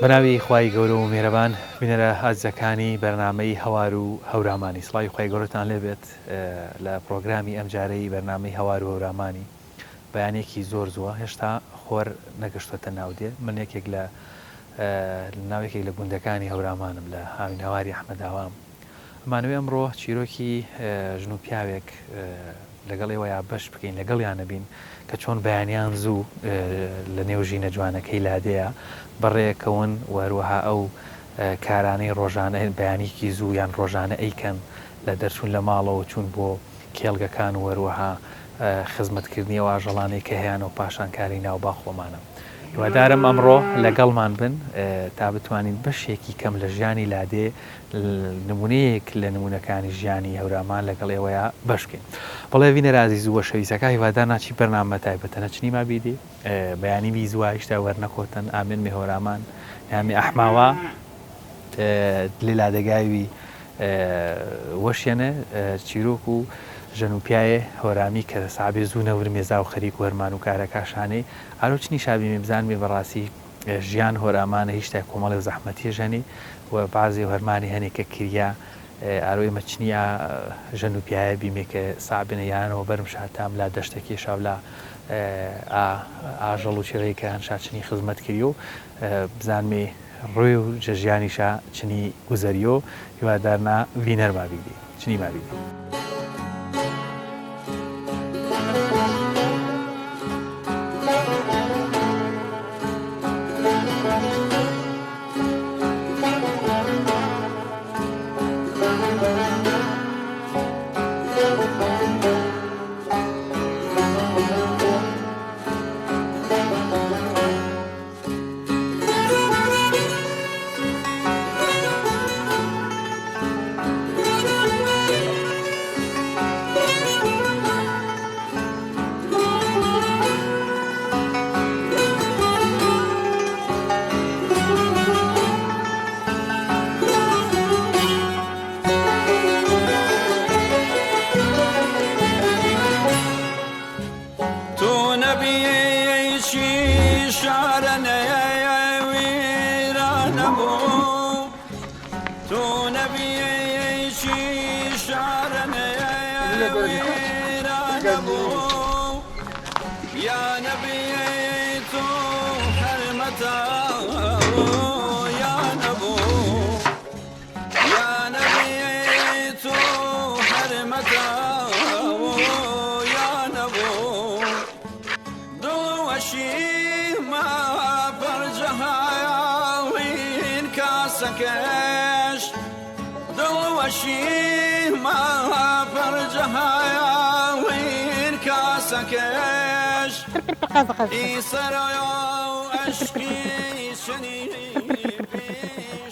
بەناوی خوای گەورە و میهرەبان بینەرە ئازەکانی بەرنامەی هەوار و هەورامانی سڵاوی خوای گەورەتان لێبێت لە پرۆگرامی ئەمجارەی بەرنامەی هەوار و هەورامانی بەیانێکی زۆر زووە هێشتا خۆر نەگەشتوەتە ناودێ من یەکێک لە ناوێکێک لە گوندەکانی هەورامانم لە هاوین هەواری ئەحمەداوام ئەمانوێ ئەمڕۆ چیرۆکی ژن و پیاوێک لەگەڵ ئێوەیە بەش بکەین لەگەڵیان نەبین کە چۆن بەیانیان زوو لە نێوژینە جوانەکەی لادەیە بەڕێکەون وەروەها ئەو کارانەی ڕۆژانە بەیانێکی زوو یان ڕۆژانە ئەیکەن لە دەرچوون لە ماڵەوە چوون بۆ کێڵگەکان و وەروەها خزمەتکردنی و ئاژەڵانەی کە هەیەیان و پاشان کاری ناوباخۆمانە هیوادارم ئەمڕۆ لەگەڵمان بن تا بتوانین بەشێکی کەم لە ژیانی لادێ نمونەیەک لە نمونونەکانی ژیانی هەورامان لەگەڵ ئێوەیە بەشکەین بەڵێ وینە رازی زووە شەویستەکە هیوادار ناچی بەرنامە تایبەتە نەچنی ما بیدی بەیانی بیزووا هیچتا وەرنەکۆتن ئامێن میهۆرامان یامی ئەحماوە لێ لادەگاوی وەشێنە چیرۆک و ژن و پیاە هۆرامی کە سابێ زوو نەورمێزا و خەریک وەرمان و کارەکاشانەی ئاروچنی شابی بزانێ بەڕاستی ژیان هۆرامانە هیچ تا کۆمەڵی و زەحمەتی ژەنی و بازی هەرمانی هەنێکە کریا ئاروی مەچنیە ژن و پیاە بیمێکە سابنەیانەوە بەرم شاتام لا دەشتێکی شاولا ئاژەڵ و چێڕێکە هەنشاچنی خزمەت کردی و بزانمێ ڕۆی و ژەژیانیشە چنی گوزەریۆ هیوادارنا وینەر مابیدی چنی مابیدی.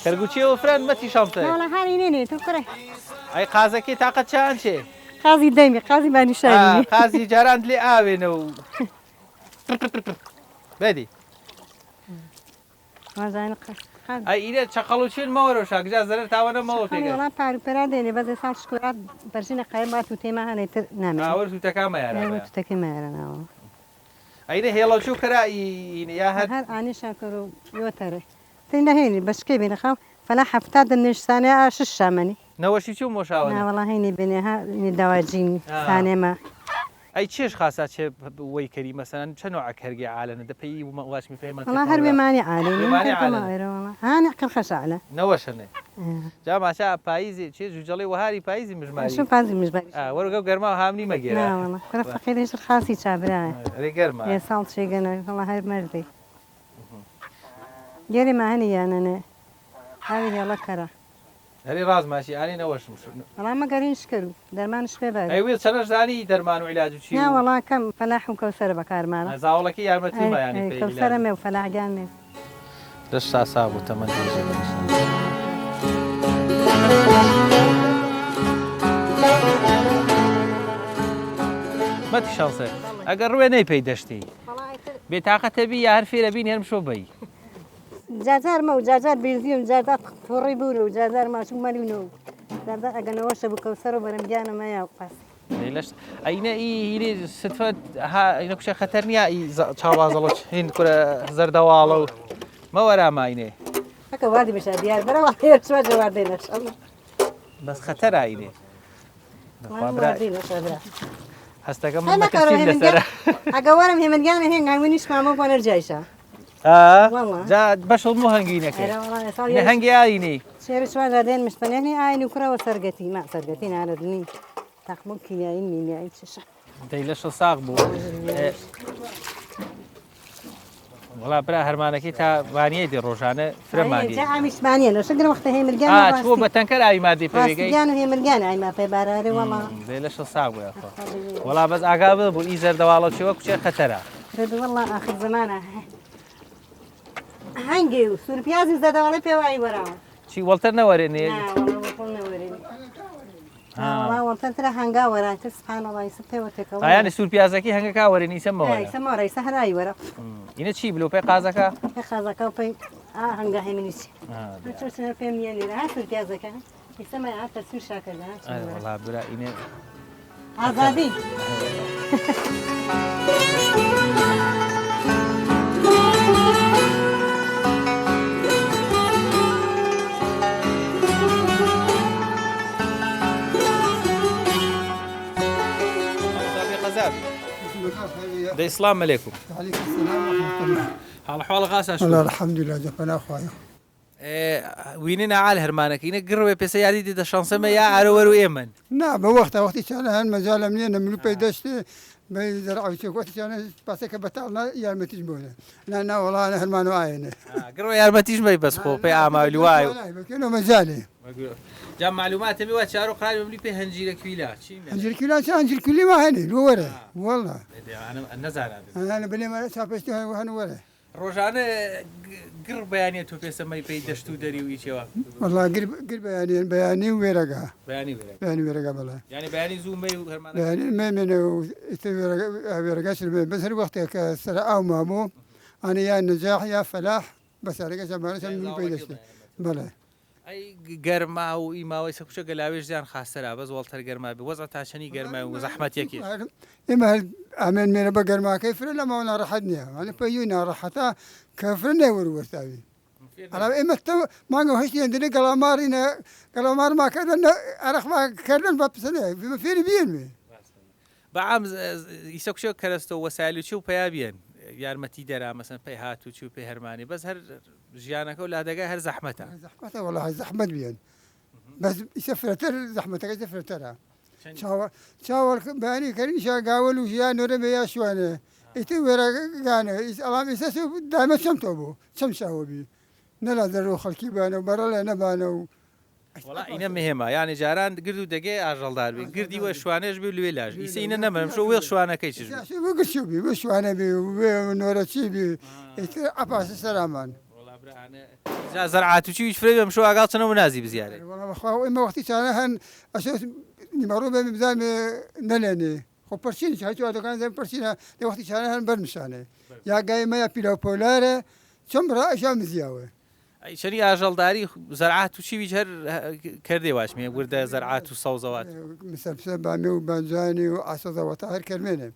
کەرگوچی و فرەن مەتی شەڵتە وڵا هانی نێنێ تۆ کوڕێ ئەی قازەکەی تاقەت چیان چێ قازی دەمی قازی بانیشانی قازی جاران لێ ئاوێنە و بەدی ئەی ئیرە چەقەڵ و چین مەوەرە شاکجا زەرەر تاوەنە مەوە پێگە وڵا پارپەرا دێنێ بەدە ساڵ شکۆرات بەرژینە قایم بات و تێما هەنێتر نامێ ئاوە توتەکە مەیارە توتەکەی مایارەناوە ئەینە هێڵە چوو کەرایی یا هەر ئانیشان کەر و یۆتەرە تێ نەهێنی بەشکەی بێنە خاو فەلا هەفتا دەنێشتانەیە شش شامەنی نەوەشی چوو مۆشاوە وڵا هێنی بێنێها داواجین سانێمە ئەی چێش خاسا چێ وەی کەری مەسەن چەنەوە کەرگی عالەنە دەپەی واشمی پێمان وڵا هەر بێمانی عالێ هانێ قەر خەشعلە نەوەشەنێ جا ماشا پاییزی چێ جوجەڵی وهاری پاییزی مژماری شو پازی مژباری وەرگە گەرما و هامنی مەگێرا ناوەڵە کورە فەقیرش خاصی چابرایە ڕێ گەرما یە ساڵ چێگەنەوەی وەڵا هەر مەردی گێری ماهەنی یانەنێ هاوی هێڵە کەرە هەری ڕاز ماشی ئانی نەوەشم وەڵام مەگەرین شکرد دەرمانش پێ بەر ئەوێ چەنەشدانی دەرمان و عیلاج و چی ناوەڵا کەم فەلاح و کەوسەرە بەکارمانە زاوڵەکە یارمەتی بەیانی کەوسەرە مێ و فەلاحگیان مێ دەست ساسا بوو تەمەند مەتی شانسە ئەگەر ڕوێ نەی پێی دەشتی بێتاقەتەبی یا هەر فێرە بین هێرم شۆ بەی جاجارمە و جاجار بێزیم جاردات تووڕی بوون و جاجار ماچوو مەلوونەوە جاردات ئەگەنەوەشە بوو کەوسەر و بەرەمگیانەمە یا پاس لەش ئەینە هینی ستفەت ئینە کوشە خەتەر نییە چاوازەڵۆ هین کورە زەردەواڵە و مەوەراماینێ هەکە وادی بشە دیار بەرەوە هێر چوە جەواردێنەش بەس خەتەر ئاینێ هەستەکەم لەسەر ئەگەوەرم هێمەگیانە هێن هەنگوینیش مامە بۆ نەرجایشە جا بەشڵ مو هەنگینەکە هەنگی ئاینی شێری چوە دێن مشتەنێنی ئاین و کوڕەوە سەرگەتی ما سەرگەتی نارەدنی تاقمە کینایی مینایی چشە دەی لەش ساغ بوو وڵا برا هەرمانەکەی تا وانیە دی ڕۆژانە فرەمانی ئامیشمانیە لە شگرە وەختە هێمرگیان تۆ بە تەنکەر ئاوی مادەی پێگەی گیان و هێمرگیان ئایما پێ بارارێ وەڵا دەی لەش ساغ بووە وڵا بەس ئاگا ببوو ئی زەردەواڵە چێوە کوچێ خەتەرە وەڵا ئاخر زمانە هەنگێ و سوورپیازی زەدەواڵی پێوایی وەراوە چی وەڵتەر نەوەرێنێ وەڵتەرە هەنگا وەراتر سبحانەڵی پێوە تێکەوە ئایانی سوور پیازەکەی هەنگەکە وەرێنی سەمەوە سەمەڕی سەهرایی وەرە ئینە چی بلو پێ قازەکە خازەکە و پێی هەنگا هێمنیچی پێم نیێنێرە ها سوورپیازەکە ئێسەمە ئاتە سوور شاکردە وڵا برا ئینێ ئازادی دەی سلام عەلەیکوم حاڵ حواڵە خاسا والله الحمد لله جفنا أخويا وینە نعال هەرمانەکە اینە گڕوێ پێسە یادی دێتە شانسەمە یا ئارەوەر و ئێمن نعم وقتی كان هن مجال منين ملو بيدشت بيزرعوا شيء وقت كان بس كبتالنا يا متجبونه لا والله أنا هرمان وعينه گڕوە یارمەتیش مەی بەس خۆ پێی ئاماویلی وایە كانوا مجالي جا معلوماتە بێ وا چار و قرار بملی پێ هەنجیرە کویلا هنجر كلا هنجر كل ما هني لو ورا والله نەزانات أنا بلي ما سافشت وهن ورا ڕۆژانە گڕ بەیانێ تۆ پێسەمەی پێی دەشت و دەری و ئیچەوە والله قرب بياني ويرقا بەیانی بياني ويرقا بالله یعنی بەیانی زوو مەی و هەرمانە بياني ما منه ويرقاش بس هر وقت كسر أو مامو أنا يا نجاح يا فلاح بس رقاش ما ملو بيدشت بالله ئەی گەرما و ئیماوەی سەکوچە گەلاوێش زیان خاستەرا بەس وەڵتەر گەرما بێ وەزە تاشەنی گەرما و زەحمەتێکی إما أمين من بقر ما كيفر لما أنا راحتني أنا بيونا راحتا كفرنا ورورتاوي أنا إما ما نقول هشتي عندنا كلامار ما كذا أرخ ما كذا بابسنا في بيني بەعام ئیسەکوچە کەرەستە و وەسایل و چی و پیا بێن یارمەتی دەرا مەسن پێی هات و چی و پێی هەرمانی بەس هەر ژیانەکە و لادەگای هەر زەحمەتە زحمته والله زحمة بين بس يسفرتر زحمتك يسفرترها شاور باني كريم شا قاول وشيا نور بيا شوانه إتي ورا قانا ألام إساسه دائما شمتوبو شمسه بي نلا ذرو خلكي بانو برا لنا بانو وڵا ئینە مهێمە یانی جاران گرد و دەگەی ئاژەڵدار بی گردی وە شوانێش بی لێ لاژ ئیسە ئینە نەمەم شو وێڵ شوانەکەی چ وقشو بي وشوانه بي ونورا شي بي إتي أباس السلامان جا زەرعات و چیویش فرێ بم شو ئاگاڵ چنە و نازی بزیارێ والله بخوا إما وقتي كان هن أشوف نمرو بمزام نلني خو برشين شايفوا هذا كان زي برشين وقتي كان هن برمشانه يا جاي ما يبيلو بولاره شمرا أشام زياوه شەری ئاژەڵداری زەرعات و چیویش هەر کردێ واشمێ وردە زەرعات و سەوزەوات مسبسب بامي وبنزاني وعصا وطاهر كرمينه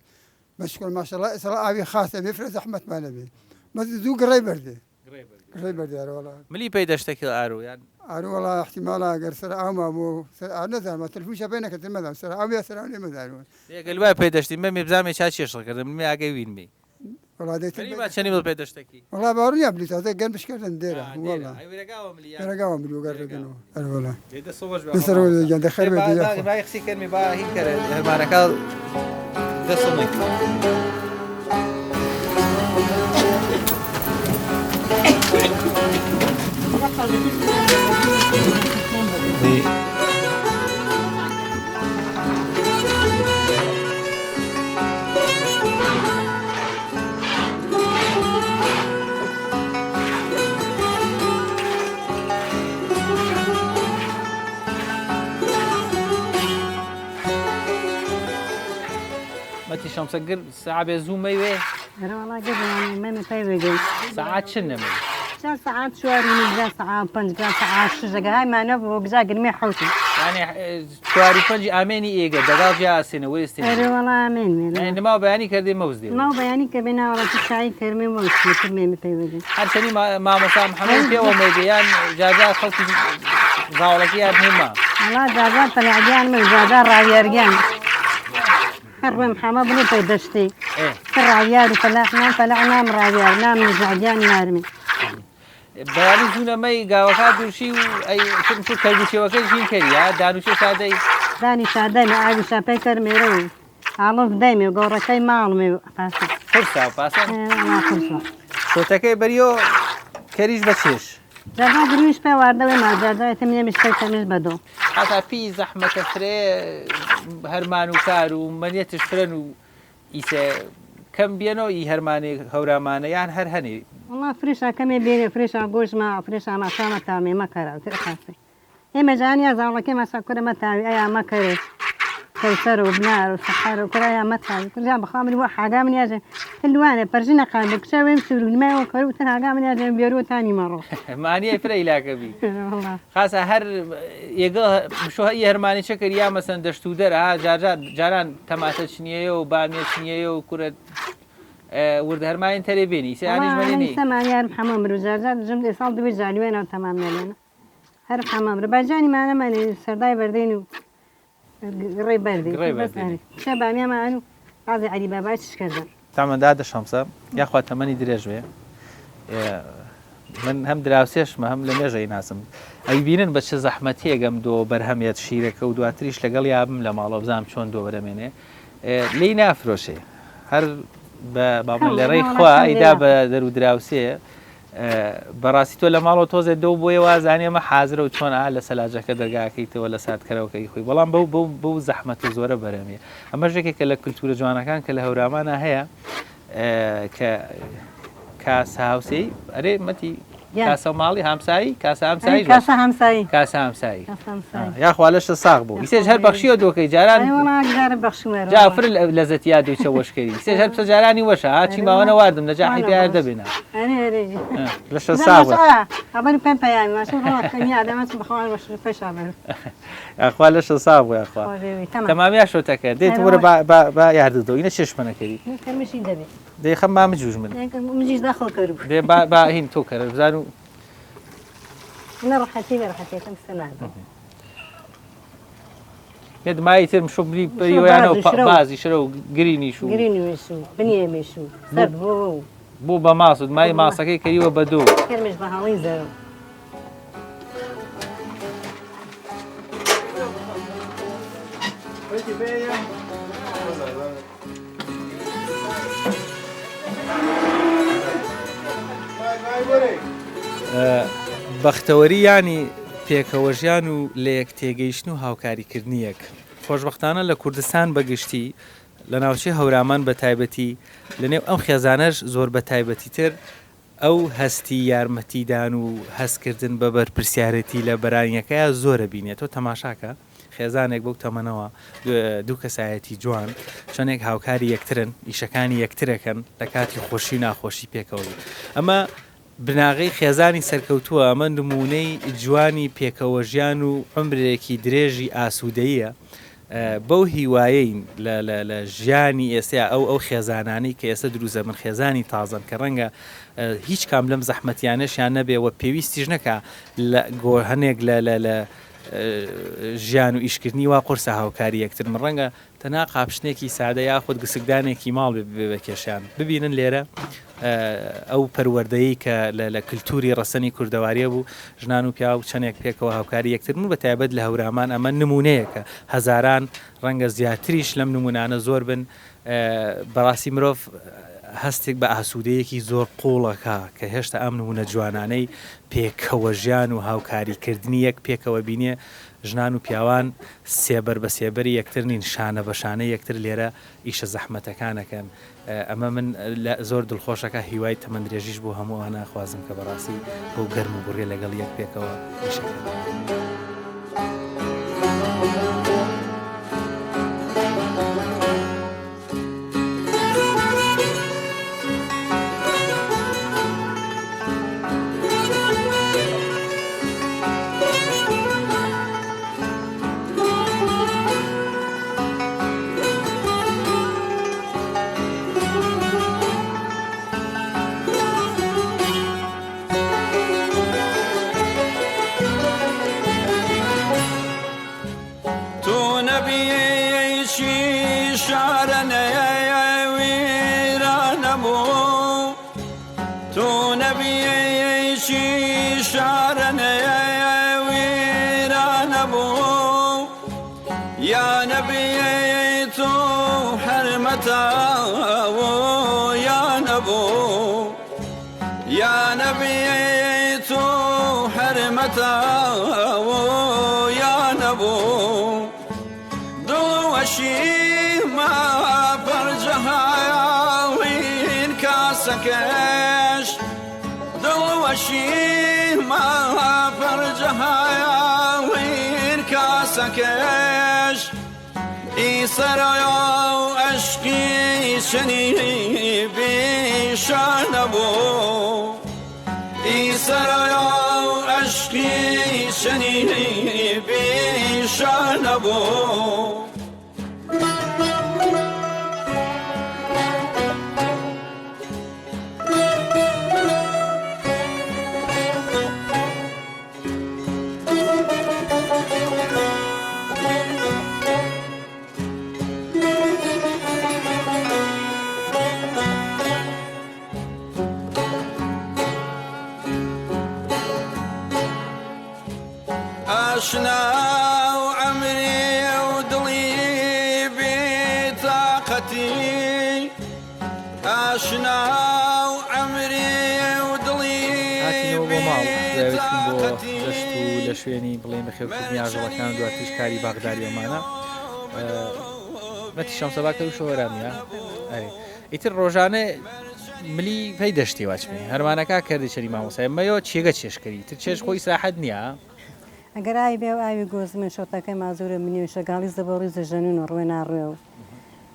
مشكور ما شاء الله إسراء أبي خاصة بيفرز زحمة ما نبي بس ذو قريب بردي قريب بردي والله ملی پێی دەشتێکی ئارو یان أنا والله احتمال أقدر سر أو مو سر نزل ما تلفوش بينك تلمذا سر أو يا سر أو لمذا گەلوای پێی دەشتی مەمێ بزانێ چا چێشڕ کردم مێ ئاگەی وینمی والله ديت ما تشني بل بيدشتكي والله باروني أبليت هذا قال بشكل نديره والله ورقاوة مليان رجعوا مليو قرقنوا والله ده صوج تسروا جند خير بدي ما يخسي كلمة بقى هين كره هرمانا كار ده صمي ما تيشام سجر ساعة بيزوم ميوه أنا والله قبل يعني ما متفاوجين ساعات شنو مي شان ساعات شواري نجا ساعات بنج جا ساعات شجع هاي ما نبغى وجا قرمي حوتي يعني تواري فنجي آمني إيجا دقال جاء سنة ويستني أنا والله أمين يعني ما بياني كردي موزدي ما هو بياني كبنا ولا تشاي كرمي موت كرمي متفاوجين هرشني ما مسام محمد في أول ميديان جاجا خلق زاولك يا مهمة والله جاجا طلع جان من جاجا راوي رجان حرب محمد بنو بيدشتي إيه الراويار فلعنا مراويار نام نزعجان نارمي بياني زونا مي قاوكات وشي أي شو كردي شو وكل شيء كريا دانو شو سادي داني شادي ما عادي شابي كرمي روي عالوف دايمي وقورا كي معلمي فاسد فرصة وفاسن ما فرصة شو تكي بريو كريش بتشيش جاجا قرويش بي واردوي ما جاجا يتمنى مش كي تمش بدو حتى في زحمة فري هرمان وكار ومنيتش فرن وإيسا كم بينو هرماني هورامانه يعني هر هني والله فريشة كمي بيني فريشة قوش ما فريشة ما شاء ما تامي ما كرا ترخصي إما جاني أزعل كي ما سكر ما تامي أيا ما كري كوثر وبنار وسحر وكل أيا ما تامي كل جاب خامل واحد قام يجي الوانة برجنا قابك شوي مسؤول ما وكرو تنا قام يجي بيرو ثاني مرة معني فري لا كبي والله خاصة هر يجا شو هي هرماني شكر يا مثلا دشتو در ها جاران تماسة شنية وبامية شنية وكرة ورد هرماني تري بيني يعني جماليني سمعني يا حمام رجاجات جملة صعب بيجاني وين تمام لنا هر حمام رباجاني ما أنا ماني سرداي بردينو قريب بردي بس هري شباب يا ما أنا قاضي علي بابا إيش كذا تعمل ده الشمسة يا أخوات تماني درجة من هم دراوسيش ما هم لم يجي ناسم أي بينن بس زحمتي جم دو برهمية شيرك ودو أتريش لقال يا أبم لما الله بزام شون دو برمينه لينا فروشة هر بابن لري خوا إذا بدرو دراوسية براسي تو لما الله توزع دو بوي وازانية ما حاضر وشون على سلاجة كده جاكيت ولا سات كراو كي خوي والله بو زحمة زورة برمية أما جيك كلا كلتورة جوانا كان كلا هورامانا هي كاسة هاوسي أري متي كاسة مالي همساي كاسة همساي كاسة همساي كاسة همساي يا أخو علاش الصاغبو يسيج هر بخشيو دوكي جاران أي والله أقدر بخشمر جافر لزتيات ويشوش كري يسيج هر بس جاراني وشا هاتي ما وانا واردم نجاحي في هذا بنا أنا أريد ليش الصاغبو أبغى بين بيان ما شو هو كني هذا ما تبغى وش فيش أبغى يا أخو علاش الصاغبو يا أخو تمام يا شو تكر ديت ورا با يعرضوا ينا شش منا كري كمشي دبي دي خما مجوج من مجيش داخل كرب دي با هين تو كر بزانو أنا رحتي كم سنة يد ما يتم شو بلي بريوانا وبازي شرو جريني شو جريني وشو بنيه مشو سب بو بماسود ماي ماسكي كريوا بدو كرمش بهالي زرو بەختەوەری ینی پێکەوەژیان و لە یەک تێگەیشتن و هاوکاریکردنیەک خۆشببختانە لە کوردستان بەگشتی لە ناوچەی هەورامان بە تایبەتی لەنێو ئەم خێزانەش زۆر بە تایبەتیتر ئەو هەستی یارمەتیدان و هەستکردن بە بەرپرسیارەتی لە بەرانیەکەیە زۆرە بینێتەوە تەماشاکە خێزانێک بەو تەمەنەوە دوو کەسایەتی جوان چۆنێک هاوکاری یەکترن ئیشەکانی یەکترەکەن لە کاتی خۆشی ناخۆشی پێکەوەی ئەمە بناغی خێزانی سەرکەوتووە ئەمە نمونەی جوانی پێکەوەژیان و عمرێکی درێژی ئاسوودەیە بەو هیوایەین لە ژیانی ئێستا ئەو خێزانانی کە ئێستا دروزە من خێزانی تازن کە ڕەنگە هیچ کام لەم زەحمەتیانەشیان نەبێەوە پێویستیش نەکە لە گۆ هەنێک لە ژیان و ئیشکردنی وا قورسە هاوکاری یەکتر من ڕەنگە تەنها قاپشتێکی سادە یاخود گسکدانێکی ماڵ بە کێشیان ببینن لێرە ئەو پەروەردەیە کە لە کللتوری ڕەسەنی کوردەواریە بوو ژنان و پیا و چەندێک پێکەوە هاوکاری یەکتر بوو بە تایبەت لە هەورامان ئەمە نمونەیەکە هەزاران ڕەنگە زیاتریش لەم نمونانە زۆر بن بەڕاستی مرۆڤ هەستێک بە ئاسوودەیەکی زۆر قوڵەکە کە هێشتا ئەم نمونە جوانانەی پێکەوە ژیان و هاوکاریکردنی یەک پێکەوە بینێ ژنان و پیاوان سێبەر بە سێبەری یەکتر نین شانە بە شانە یەکتر لێرە ئیشە زەحمەتەکانەکەن ئەمە من زۆر دڵخۆشەکە هیوای تەمەندرێژیش بۆ هەمووانە خوازم کە بەڕاستی بۆ گەرم و بڕێ لەگەڵ یەک پێکەوە ئیشەکەن. يا نبي تو حرمته يا نبو يا نبي تو حرمته يا نبو دوشي ما برجها وين كاسكش دوشي ما برجها وين كاسكش إسرايا أشكي شني بشانبو إسرايا أشكي شني بشانبو عشنا وعمري ودلي بطاقتي عشنا وعمري ودلي بطاقتي لە شوێنی بڵێن بە خێوکردنی ئاژەڵەکان دواتیش کاری باغداری ئەمانە مەتی شەمسەبا کەوشە وەرانە ئیتر ڕۆژانە ملی پێی دەشتی واچمێ هەرمانەکە کردی چەری مامۆسای مەیۆ چێگە چێشکەری تر چێش خۆی ساحەت نییە ئەگەر ئای بێ و ئاوی گۆز من شۆتەکەی مازورە منی و شەگاڵی زەبەڕی زەژەنون و ڕوێ ناڕێ و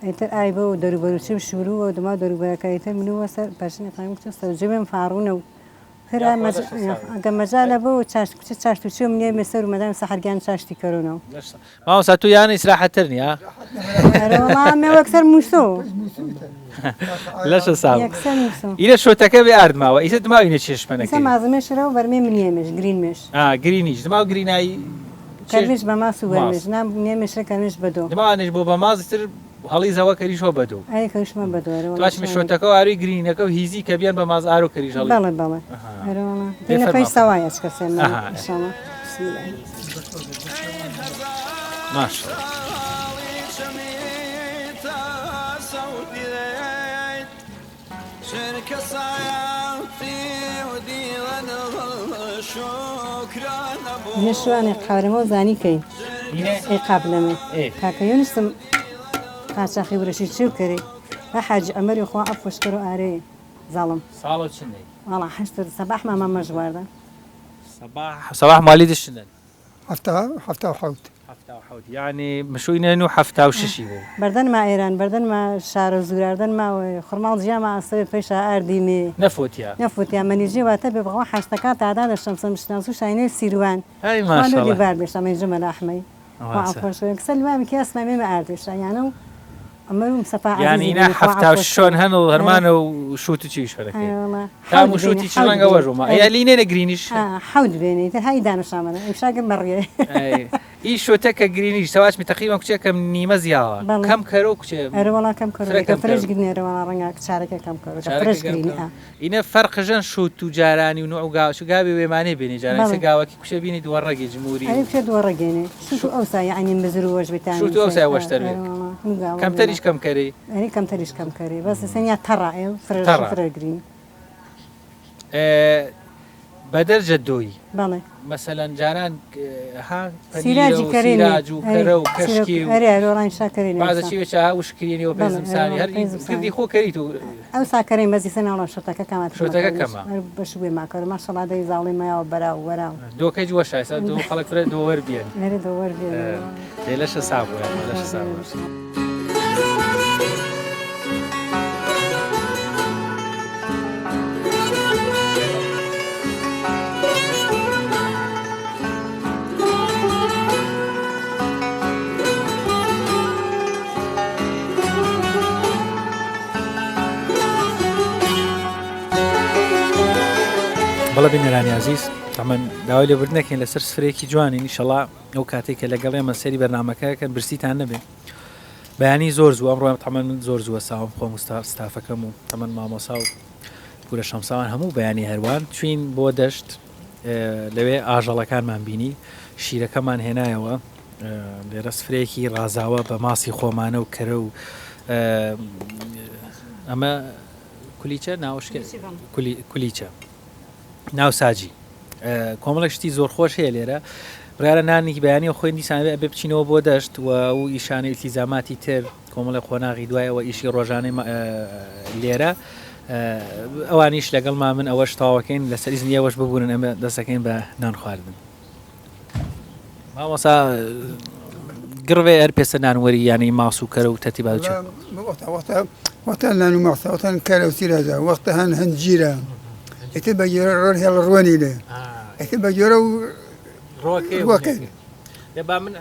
ئیتر ئای بە و دەروبەروچیم شورووە و دما دەروبەرەکەیتر منوە سەر پەرشنی قایم کچە سەرجێبم فاڕونە و ئەگە مەجالە بە و کچە چاشتوچی و منێ مەسەر و مەدام سەحرگیان چاشتی کەرونەوە مامۆسا تو یان ئیسراحەتتر نییە ئەرەوەڵامێ وەکسەر مووسۆ لەشە ساڵ یەکسەر مووسۆ ئیرە شۆتەکە بێ ئاردماوە ئیسە دماوینە چێشمەنەکە سە مازمێشرە و بەرمێ منێمش گرینمێش گرینیش دما و گرینایی کەرمش بە ماس و بەرمێش نام نێمێشرە کەرمش بەدۆ دمانش بۆ بە مازتر هەڵی زەوە کەریشۆ بەدۆ ئەی کەوشمە بەدۆرەوە تواشمی شۆتەکە و ئاروی گرینەکە و هیزی کە بیان بە ماز ئار و کەریژ هەڵی بەڵێ بەڵێ هەرەوەڵە سەوایە چکەسێ ماشە شركة صايعتي ودينا شكرا منە شوانێ قاورەمە و زانیکەی ئەی قابلەمە کاکە یۆنستم قاچاقی ورەشی چێو کەرێ بە حاجی ئەمەری خوا ئەفۆشکەر و ئارەیە زاڵم ساڵۆ چندی وەڵا حشتر سەباح مامە مەژواردە سەباح مالی دشتن حفتا وحوت یعنی مشوینە و حەفتا و ششی بوو بەردەنما ئێران بەردەنما شارە زوراردن ماوەی خڕماڵ جیاما ئەسەوێ پێشە ئاردیمێ نەفوتیا نەفوتیا مەنیژێ واتە بێ بەخوا حەشتەکە تادا دەشتم سەمشتناس و شاینەی سیروان هەی ماشەڵڵا بار بێشەمەی جمە لاحمەی کەسە لوام کێسمە مێمە ئاردێشە یانە و ئەمە سەفا یعنی نا هەفتا شۆن هەن و هەرمانە و شوت چی شوەکەی تا و شوتی چ ڕەنگە وەژۆمە یا لینێ نەگرینیش حەوت بێنێت هەی دانشامەە ئیشاگەم بەڕێ ئی شۆتە کە گرینیش سەواچمی تەقیمە کوچێکم نیمە زیاوە کەم کەرە و کوچێ ئەرەوەڵا کەم کە فرش گرنێرەوە ڕەنگە چارەکە کەم کەەوە فرش گرینی اینە فەرقژەن شوت و جارانی و نوع گاوش گاوی وێمانێ بینی جارانی گاوەکی کوچە بینی دووەڕێگی جمهوری ئەوکە دووەڕێگەێنێ شوت و ئەوسا یعنی مزروەش بێتان شوت و ئەوسای وەشتر بێت کەمتەریش کەم کەری ئەنی کەمتەریش کەم کەری بەس سەنیا تەڕائێ فرەگرین بەدەرجە دۆی بەڵێ مثلەن جاران سیراجی کەراج و کەرە و کەشکی و ئەرێڕۆڵان شاکەین بازەچی وێچ وشکرینی و پێزمسانی هەردی خۆ کەریت و ئەو ساکەین بەزی سەناڵە شتەکە کامات شوتەکە کەمە بەش بێ ماکەر ماشەڵادەی زاڵی مایەوە بەراو وەراو دۆکەی وەشایسە دو خەڵک فرە دۆوەەر بێن نەری دۆوەربێ لەشە سابووە لەشە سابوو. بەڵە بینەرانی عزیز تەمەەن داوای لێبوردنەکەین لەسەر سفرەیەکی جوانی نیشەڵا ئەو کاتێک کە لەگەڵ ئێمە سەری بەرنامەکەکەن برسیتان نەبێ بەیانی زۆر زوو ئەمڕۆ تەمەەن من زۆر زووە ساوم خۆم ستافەکەم و تەمەەن مامۆسا و گورە شەمساوان هەموو بەیانی هەروان چوین بۆ دەشت لەوێ ئاژەڵەکانمان بینی شیرەکەمان هێنایەوە لێرە سفرەیەکی ڕازاوە بە ماسی خۆمانە و کەرە و ئەمە کولیچە ناوشکە کولیچە ناو ساجی کۆمەڵک شتی زۆر خۆش هەیە لێرە برارە نانێکی بەیانی خۆی دیسانە بێ بچینەوە بۆ دەشت و ئەو ئیشانەی تیزاماتی تر کۆمەڵی خۆناغی دوایەوە ئیشی ڕۆژانەی لێرە ئەوانیش لەگەڵما من ئەوەش تاواکەین لە سەریزنی ئەوەش ببوورن ئەمە دەستەکەین بە نان خواردن مامۆسا گڕێ هەر پێسە نانوەری یانی ماس و کەرە و تەتیبا وەختە نان و ماسە وەختان کەرە و سیرازە وەختە هەنجیرە ئێتە بە جۆرە ڕۆژ هێڵ ڕوانی لێ ئێتە بە جۆرە و ڕۆکەی من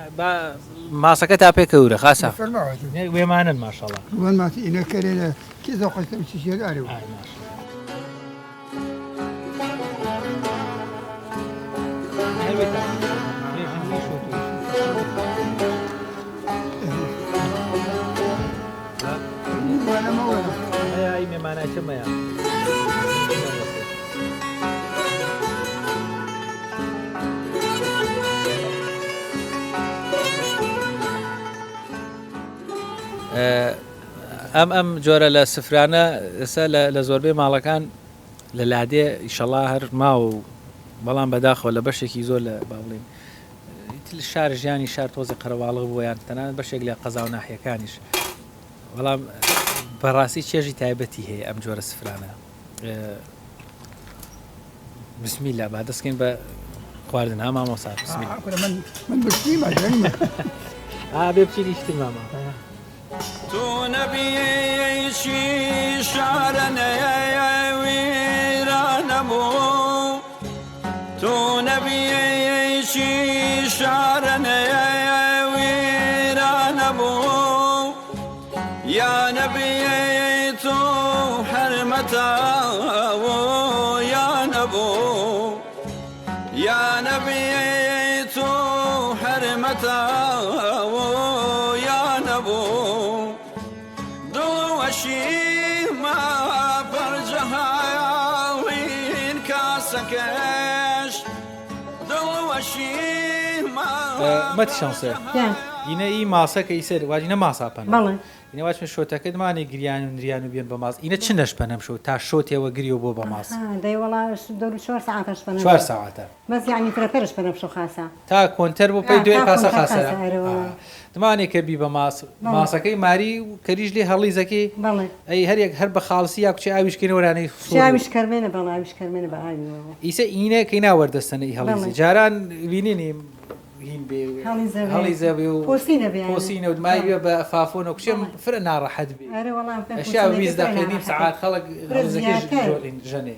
ماسەکە تا پێکەورە خاسە وێمانن ماشەڵە وان ماسی ئینە کەرێنە کێزە خۆستە چیشێک ئارێوە مێمانەکەمەیە ئەم جۆرە لە سفرانە ئێستا لە زۆربەی ماڵەکان لە لادێ ئیشەڵا هەر ماوە و بەڵام بەداخەوە لە بەشێکی زۆر لە باڵین شار ژیانی شار تۆزی قەرەواڵغ بۆیان تەنانەت بەشێک لە قەزا و ناحیەکانیش بەڵام بەڕاستی چێژی تایبەتی هەیە ئەم جۆرە سفرانە بسمیللا با دەستکەین بە خواردن ها مامۆسا من بچیمە بێ بچی شتی ماما تو نبیشی شارنه ویرانمو تو نبیشی شارنه ویرانمو یا نبی تو حرمتا یا نبو یا نبی تو حرمتا مەتی شانسە اینە ئی ماسەکە ئیسەر واجینە ماساپەن اینە واچمە شۆتەکە دمانی گریان و نریان و بێن بە ماس اینە چ نەشپەنەم شو تا شۆتێەوە گری و بۆ بە ماس دەیوەڵا 4 ساعتە بەس یعنی فرەتەرش بەنەفش و خاسە تا کۆنتەر بۆ پێی دوێ پاسە خاسەرە دمانێک کە بی بە ماسەکەی ماری و کەریژ لێ هەڵیزەکەی ئەی هەرێک هەر بە خاڵسی یا کوچی ئاویشکردنەوەرانەی ئاویشکردمێنە بەڵ ئاویشکردمێنە بە ئاویەوە ئیسە ئینە کەی ناوەردەستنەی هەڵیزی جاران بینێنیم هەڵی زەبێ و پۆسینە و دمای بە فافۆن و کوچێم فرە ناڕەحەت بێ ئەشیا ویز دەقێنیم سەعات خەڵک ژەنێ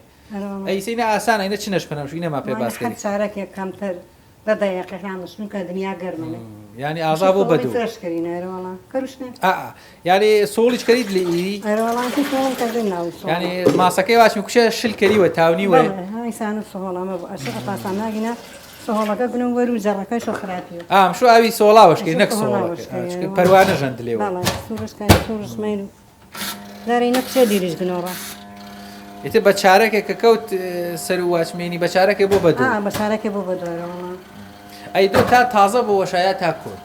ئەیسینە ئاسانە ئینە چ نەشپەنەمش ئینەما پێ باسکەی چارەکێک کەمتر بەدەیەقەکان شنوکە دنیا گەرمەنە ینی ئازا بۆ بەدوو فرشکەرینە ئەرەوەڵان کەروشنە ینی سۆڵیش کەریت لە ئیری ئەرەوەڵانتی سۆڵ کردن ناو ینی ماسەکەی واشمی کوشە شل کەریوە تاونی وە هایسان و سۆڵەمە بۆ ئەشق پاسان ناگینە سۆڵەکە بنم وەرو جەڕەکەی شۆخراپیە ئام شو ئاوی سۆڵاوەشکەی نەک سۆڵەکە پەروانە ژەند لێوە سوورشکاری سوورشمەیر و دارەی نەکچێ دیریش بنۆڕە ئێتە بە چارەکێک کە کەوت سەر و واچمێنی بە چارەکێ بۆ بەدوو بەشارەکە بۆ بەدۆرەوەڵان ئەی دۆ تا تازە بۆ وەشایە تا کۆن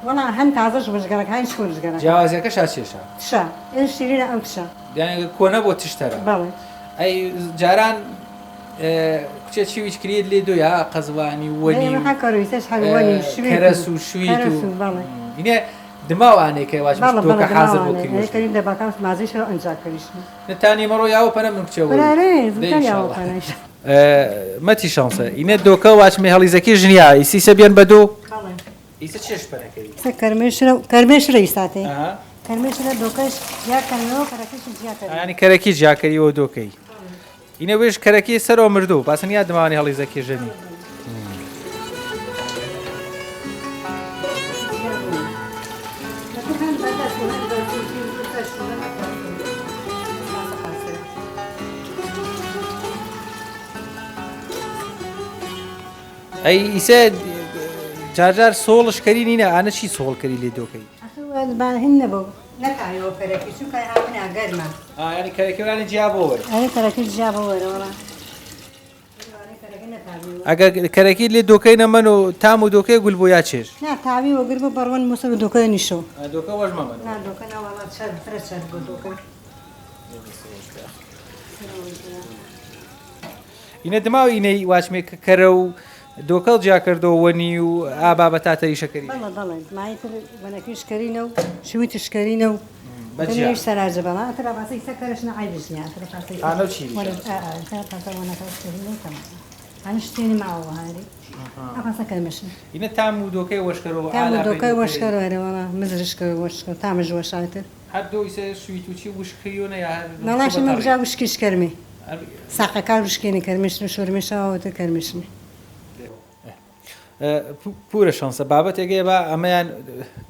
وەڵا هەم تازەش بژگەرەک هاین شۆژگەرە جیاوازیەکە شاچێشە تشە ئێن شیرینە ئەو تشە یعنی کۆنە بۆ تشتەرە بەڵێ ئەی جاران کچێ چیویچ کرێت لێ دۆ یا قەزوانی وەنی کەرویتەش هەروەنی کەرەس و شویت و بەڵێ اینێ دماوانێکە واش تۆکە حاضر بۆ کردی کردین دەباکەم مازیش ئەنجا کردیشن نتانی مەڕۆ یاوە پەنە من کچێ مەتی شانسە ئینە دۆکە واچمێ هەڵیزەکی ژنیا ئیسیسە بێن بە دۆ ئیسە چێش پەنەکەی کەرمێشرە ئیساتێ کەرمێشرە دۆکەش یا کەنەوە کەرەکەش جیاکەری ینی کەرەکی جیاکەریەوە دۆکەی اینە وێش کەرەکی سەرەوە مردوو پاسن یا دمانی هەڵیزەکی ژەنی ئەی ئیسە جارجار سۆڵشکەری نینە ئانە چی سۆڵکەری لێ دۆکەی هین نەبوو نەکایەوە کەرەکی چونکە هاونا گەرمە ینی کەرەکەوانی جیابەوە ئەوە کەرەکەی جیابە وەرەوەڵا ئەگە کەرەکی لێ دۆکەی نەمەن و تام و دۆکەی گول بۆ یا چێش نا تاوی وەگر بۆ بەڕوان مووسەر و دۆکە نیشۆ دۆکە وەژمەمەن نا دۆکە ناوەڵا چەر فرە چەر بۆ دۆکە اینە دماوە ئینەی واچمێ کەرە و دۆکەڵ جیا کردەوە وەنی و ئابا بە تاتەری شەکەری بەڵێ بەڵێ مایتر وەنەکەشکەرینە و شویتشکەرینە و بەجیا سەراجە بەڵا ترا باسی سەکەرش نعیبشنیا ئانە چی هەنشتێنی ماوە هاری ئەپاسە کەرمەشن اینە تام و دۆکەی وەشکەرەوە تام و دۆکەی وەشکەرەوەرەوەڵا مزرشکە وەشکە تامەژ وەشاتر هەردوو ئیسە سویت و چی وشکریۆنە یا نەڵاشی مەبژا وشکیش کەرمی ساقەکار وشکێنی کەرمشن و شۆرمێشەوەتە کەرمشن پورە شانسە بابەتێگەی بە ئەمەیان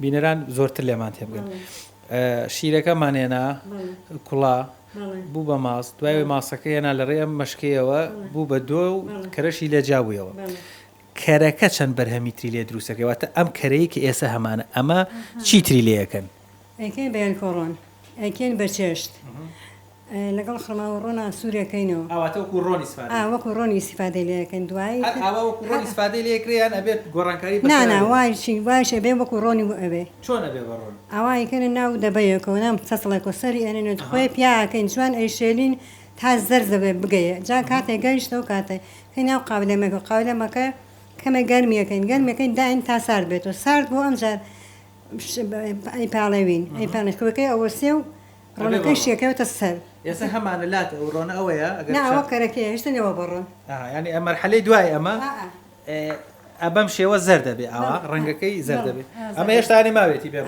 بینەران زۆرتر لێمان تێبگەن شیرەکەمانێنا کوڵا بوو بە ماست دوای ماسەکە هێنا لە ڕێ مەشکەیەوە بوو بە دۆ و کەرەشی لێ جابوویەوە کەرەکە چەند بەرهەمیتری لێ دروستەکەواتە ئەم کەرەیە کە ئێستا هەمانە ئەمە چیتری لێەکەن ئەیکەین بەیان کۆڕۆن ئەیکەین بەچێشت لەگەڵ خڕماوەڕۆنا سوورەکەینەوە ئاواتەوەکو ڕۆنی سفاد وەکو ڕۆنی سیفادەی لەکەن دوایی ئاوەکو ڕۆنی سفادەی لێکریان ئەبێت گۆڕانکاری نانا وای چی وایشە بێ وەکو ڕۆنی ئەبێ چۆن ئەبێ بەڕۆن ئاوایکەنە ناو دەبەیەکەوە نام سەسڵێک و سەری ئەنێنێت خۆی پیاکەین جوان ئەیشێلین تا زەرزەبێ بگەیە جا کاتێک گەیشتەوە کاتێ کەی ناو قاولەمەکە قاولەمەکە کەمە گەرمیەکەین گەرمەکەین داین تا سارد بێتەوە سارد بۆ ئەمجار ئەی پاڵەوین ئەی پانشکەکەی ئەوە سێ و ڕۆنەکەی شیەکەوتە سەر ئێستا هەمانە لاتە ئەو ڕۆنە ئەوەیە ناوە کەرەکە هێشتنەوە بەڕۆن ینی ئە مەرحەلەی دوای ئەمە ئەبەم شێوە زەر دەبێ ئەوە ڕەنگەکەی زەر دەبێت ئەمە هێشتانی ماوێتی پێ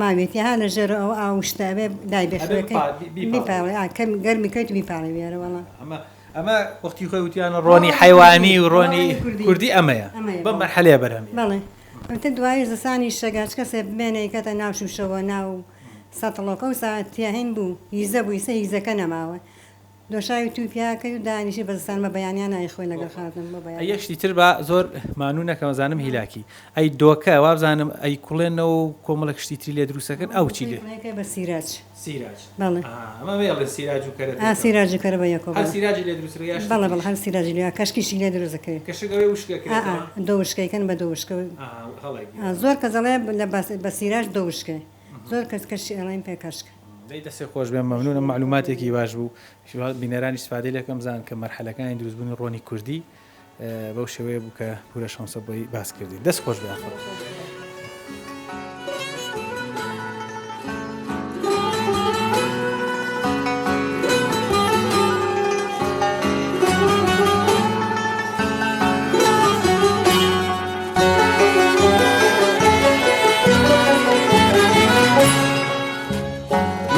ماوێتی ها لە ژێر ئەو ئاوشتا بێ دای بێخەکەی بیپاڵێ کەم گەرمی کەوت بیپاڵێ وێرەوەڵە ئەمە وەختی خۆی وتیانە ڕۆنی حیوانی و ڕۆنی کوردی ئەمەیە بەم مەرحەلەیە بەرهەمی بەڵێ ئەتە دوای زستانی شەگاچ کەسێ بمێنەیەکەتە ناوشوشەوە ناو سەتڵۆکە و ساعتیاهین بوو هیزە بووی سە هیزەکە نەماوە دۆشاوی تو پیاکەی و دانیشی بەزستان بە بەیانیان نایخۆی لەگەڵ خاتم بە یەکشتی تر بە زۆر مانوونەکەمەزانم هیلاکی ئەی دۆکە وابزانم ئەی کوڵێنەوە و کۆمەڵە کشتی تری لێ دروستەکەن ئەو چی لێ بە سیراج سیراج بەڵێ ئەمە بێڵێ سیراج و کەرە سیراجی کەرە بە یەکۆ سیراجی لێ دروست بەڵێ بەڵ هەر سیراجی لێ کەشکیشی لێ دروستەکەی کەشەکەوەی وشکەکە دۆشکەکەن بە دۆشکە زۆر کە زەڵێ بە سیراج دۆشکە زۆر کەس کەشی ئەڵین پێکەشکە دەی دەستێ خۆش بێن مەمنونە معلوماتێکی باش بوو بینەرانی سفادەی لەکەم زان کە مەرحەلەکانی دروستبوونی ڕۆنی کوردی بەو شێوەیە بوو کە پورە شانسە بۆی باس کردی دەست خۆش بێ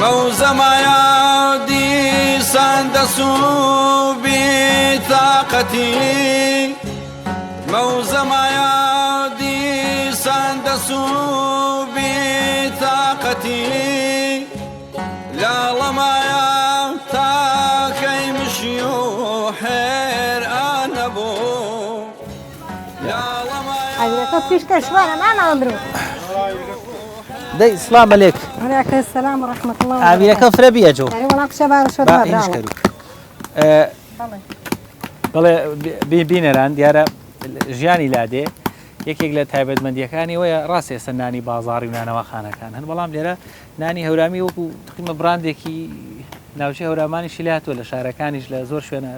موزما يدي سندسو بطاقتي موزما زمايادي سندسوا بطاقتي لا لمايا تاكي مشيو حير أنا بو لا لمايا فيش كشوانة ما نضرب. دەی سلام لێک عليك السلام ورحمة الله ئاویرەکە فرە بیەجۆ يعني ولا كشبار شو ده بەڵێ بینەران دیارە ژیانی لادێ یەکێک لە تایبەتمەندیەکانی وەیە ڕاستێ سەرنانی بازاڕی و نانەوەخانەکان هەن بەڵام لێرە نانی هەورامی وەکو تقیمە براندێکی ناوچەی هەورامانی شیلاتوە لە شارەکانیش لە زۆر شوێنە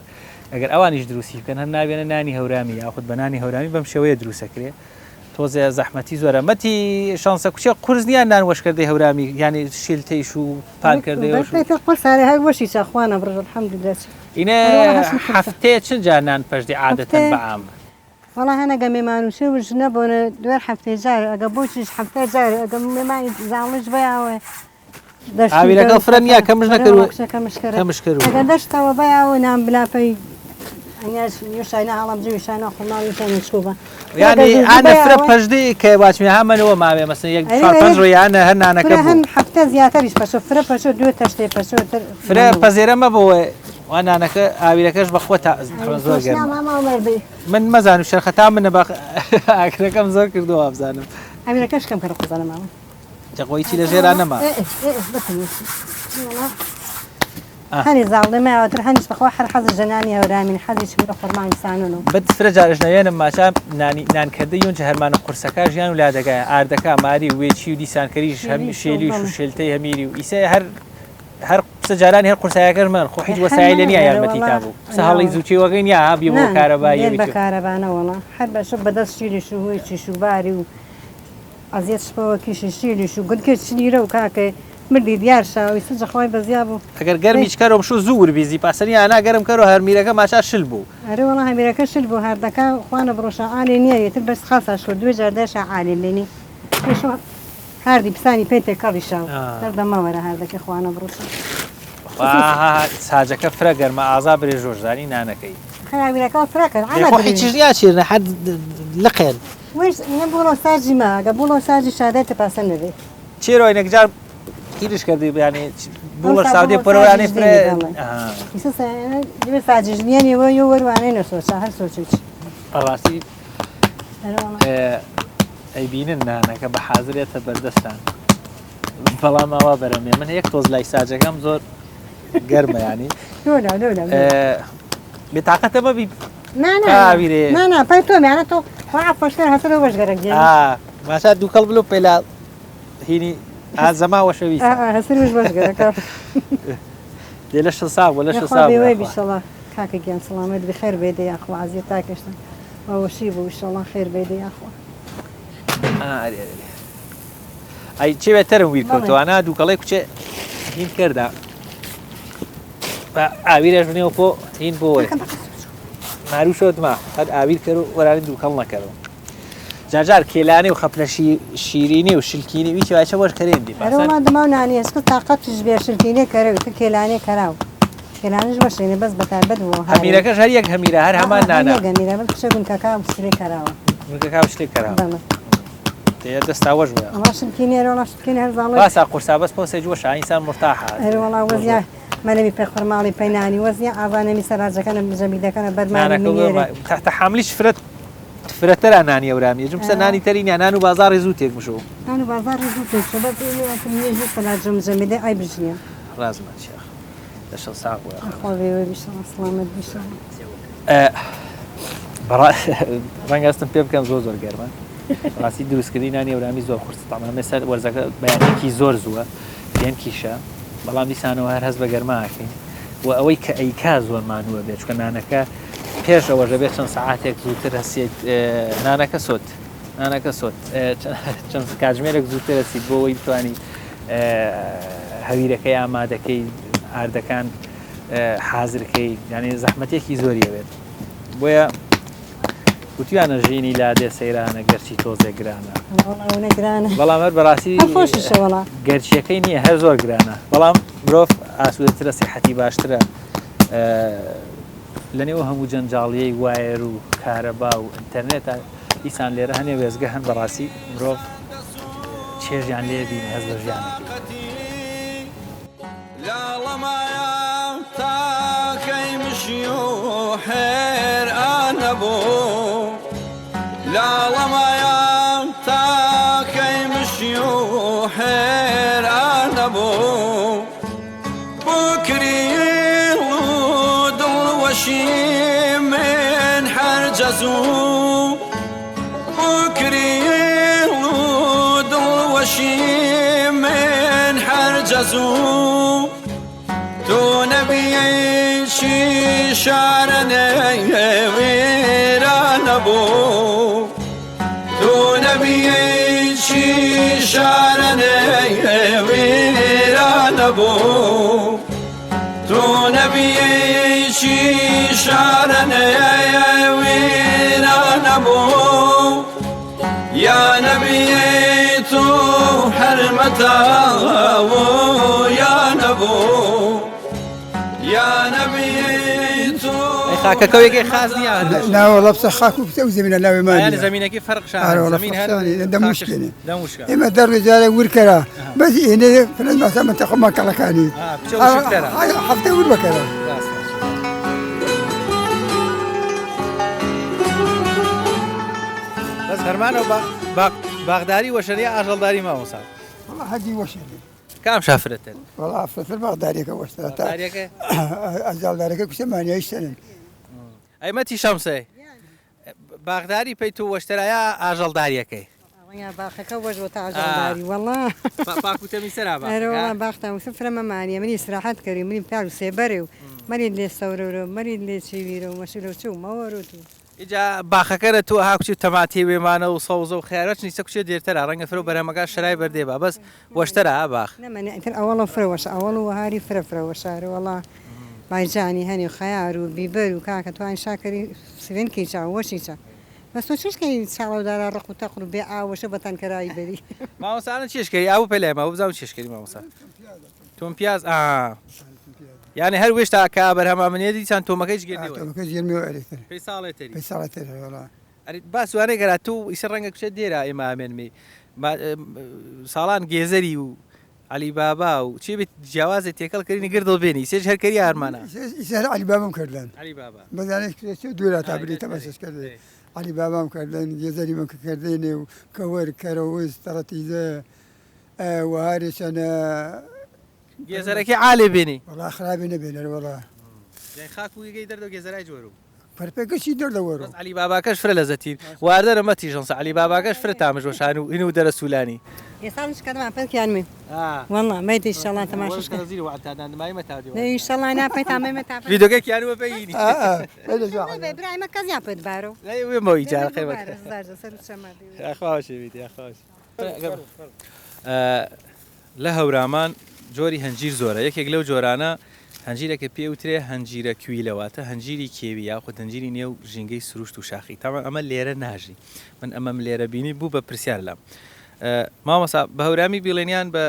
ئەگەر ئەوانیش دروستی بکەن هەر نابێنە نانی هەورامی یاخود بە نانی هەورامی بەم شێوەیە دروسەکرێ تۆزێ زەحمەتی زۆرە مەتی شانسە کوچە قورس نیان نان وەشکردەی هەورامی یعنی شیلتەیش و پانکردەی قرص على هاي وش يسخوانا برج الحمد لله. ئینە هەفتەیە چەند جار نان پەشدی عادەتەن بەعام والله أنا قام ما نشوف نبون دور حفتة جار أقبوش حفتة جار أقام ما يزعلش بيا ئاویرەکە فرەنیا کەمش نەکردو كمش كرو أقدرش توا بيا ونام بلا في الناس يشاينا على بجي يشاينا خلنا يشاينا نشوفه يعني أنا فرق بجدي كواش مهمة هو ما مثلا يقطع فجر أنا هن أنا كبو هن حفتة زيادة مش بس فرق بس دو تشتي بس فرق بزيرة ما بو وأنا أبي بخوتها زور جرم من مزان وش ختام من باق أكره كم زور كردوها بزانم أبي كم كرو خزانة ماما جاكوي تيجي غير أنا ما إيه هني ظالمة ما وترهنش بخوا حظ الجناني ورامين حد يشوف الخرمان يسانونه بد فرجارش نيان ما شام نان كده يونج هرمان قرصكا جيان ولادك أردكا ماري ويتشي وديسان كريش هم شيلي وشو شيلتي هميري ويسا هر سجاران هر قرصايا كرمان خو حيج وسائلني يا المتي تابو سهل يزوجي وغين يا بيبو كهربائي بيبو كهرباء والله حب شو بدس شيلي شو هو شو باري وأزيد شبه كيش شيلي شو قد كيش شيلي وكاكي مردی دیار شاوی سج خوای بزیابو اگر گرمیش کارم شو زور بیزی پاسنی انا گرم کرو هر میرکه ماشا شلبو اره والله میرکه شلبو هر دکا خوانه بروشا عالی نیه تر بس خاصه شو دو جردش عالی لینی شو هر دی بسانی پیت کاری شاو در دما وره هر دکا خوانه بروشا واه ساجه کفر گرم عذاب رجوج دانی نانکی خیلی میرکه فرکر عنا خو حیجیا چیرنا حد لقين وش نبولو ساجی ما قبولو ساجی شهادت پاسنه دی چیرو اینک جار كيرش كردي يعني بولر سعودي بروراني فري يسوس أنا جبت فاججني ويور وأنا نسوي شهر سوتش راسي أي بيننا أنا كبحاضر يتبردستان فلا ما وابرم من هيك توز لاي ساجة كم زور قرمة يعني لا بطاقة ما بي نا بايتوم يعني تو خلاص فشكر هسلو وش قرق جاني ما شاء دو قلبلو بلا هيني زما وشويس هسلو وش قرق ليش صعب ولا شو صعب يا اخوي ان شاء الله كاكي جان سلامت بخير بيدي يا اخو عزيز تاكشتن او شيبو ان شاء الله خير بيدي يا اخو اي چه بهترم ویر کرد انا دو کلای کوچه هین کرده آویرش بنی اوپو هین بوه معروف شد ما هاد آویر کرد ورانی دو کل نکردم جار کلانی و خپل شیرینی و شلکینی ویچه وایشه باش کردیم دی پس انا دماغ نانی است که طاقت جبر شلکینی کرد تو کلانی کراو کلانیش باشه نه بس بتعبد و همیره کش هر یک همیره هر همان نانا همیره بس چه گون کاکاو سری کراو کاکاو سری کراو تيا دستاوج ويا ما شلكيني ولا شلكيني هالظالم بس قرصا بس بوسج وش انسان مرتاح والله وزيا ما نبي بخور مالي بيناني وزيا اذاني مسراجه كان بجميده كان برماني منيره تحت حامليش فرت ترى ناني ورامي جمس ناني تريني انا بازار زوتك مشو انا بازار زوتك شباب اني جيت طلع جمجمده اي بجنيه لازم شيخ ايش صعب يا اخوي وي بيشان سلامت بيشان برا رانغاستن بيب كان زور گرما راسی دروست کردی نانی ورامی زور خورد طعمه مثل ورزکه بیانی کی زور زوه بیان کیشه بلام دیسانو هر هز بگرما کی و اوی که ایکا زور مانوه بیچ که نانکه پیش اوجه بیت چند ساعت زودتر هستید نانکه سوت چند کاجمیرک زودتر هستید بوی توانی هویره کی آماده کی اردکان حاضر کی یعنی زحمتی کی زوریه بیت بویا وتیانە ژینی لادێ سەیرانە گەرچی تۆزێک گرانە بەڵام هەر بەڕاستی گەرچیەکەی نییە هەر زۆر گرانە بەڵام مرۆڤ ئاسوودەترە سیحەتی باشترە لەنێوە هەموو جەنجاڵیەی وایر و کارەبا و ئینتەرنێتە دیسان لێرە هەنێ وێزگە هەن بەڕاستی مرۆڤ چێژیان لێ بینی هەز بە ژیانێکی لا لمايا تاكي مشيو حير انا بو لا لمايا تاكي مشيو حير انا بو بكري ودل وشي من حرجزو بكري ودل وشي من حرجزو تو نبي شي شارنا ويران ابو تو نبي شي شارنا ويران ابو تو نبي شي شارنا ويران ابو يا نبي تو حرمتا ويا نبو يا نبي تو خاکەکەوێکی خاص نییە لا والله بصح خاكو بتوزي من الله ما يعني زمینێکی فرق زمین ده مشكلة دەموشکە إما در رجال وركرا بس هنا فلان ما سمت تقوم ما كلكاني حفظة وركرا بەس هەرمانەوە باغداری وەشەریە ئاژەڵداری مامۆسا والله هدي وشري کام شافرەتن والله في البغدادية كوشتها باغداریەکە أزال ذلك كل 8 سنة ئەیمەتی شەمسەی باغداری پێی تو وەشتەرایە ئاژەڵداریەکەی يا باخك وجه وتعجل والله باکوتەمی سەرا والله باختها وسفرة ممانية مني استراحات كريم مني بتاع سيبري مريد لي صورو مريد لي تشيرو مشلو شو ما وروتو ئیجا باخەکەرە تو هاکوچی تەماتی وێمانە و سەوزە و خیارەت نیسە کوچێ دێرتەرە ڕەنگە فرە بەرەمەکە شرای بەردێبا بەس وەشتەرە باخ لما نقتل أول فروش أول وهاري فروش والله بايجاني هني خيار وبيبر وكاكا توان شاكري سفين كيشا وشيشا بس وشش كي تشعلوا دار الرق وتقلوا بيعة وشبطان كراي بري مامۆسانە چێشکەری ئاو پێلێمە و بزانم چێشکەری مامۆسا تۆم پیاز یعنی هەر وێشتا کا بەرهەما منێ دیسان تۆمەکەیش گردیوە يرمي وعليك پێی ساڵێتری بيصارت والله با سوانەی گەرا تو ئیسە ڕەنگە کوچێت دێرە ئێمە ئامێنمی ساڵان گێزەری و علی بابا و چی بێت جیاوازی تێکەڵ کردنی گردڵ بێنی سێژ هەرکەری ئارمانە يسهل علي بابام كردن علی بابا بزانش دولة تعبيري تمسس كردن علي بابام كردن جزري من كردن وكور كروز ترتيزة وهاري سنة گێزەرەکەی عالێ بێنی والله خرابي نبينا والله خاک و گەی دەردە و گێزەرای جۆرە فربكش يدور دورو علی باباکەش فرە لە زەتیر واردەرە مەتی ژەنسە علی باباکەش فرە تامژۆشان و هین و دەرە سوولانی يسالش كذا ما فيك يعني والله ما يدري إن شاء الله تماشى إن شاء الله أنا بيت عمي متعب ڤیدۆگەی یانوە پێینی إبراهيم كذا يعبد بارو وێمەوەی جارە قیمەت لە هەورامان جۆری هەنجیر زۆرە یەکێک لەو جۆرانە هەنجیرێکە پێوترێ هەنجیرە کویلەواتە هەنجیری کێوی یاخود هەنجیری نێو ژینگەی سروشت و شاخی تامان ئەمە لێرە ناژی من ئەمەم لێرە بینی بوو بە پرسیار لەم مامۆسا بە هەورامی بیڵێنیان بە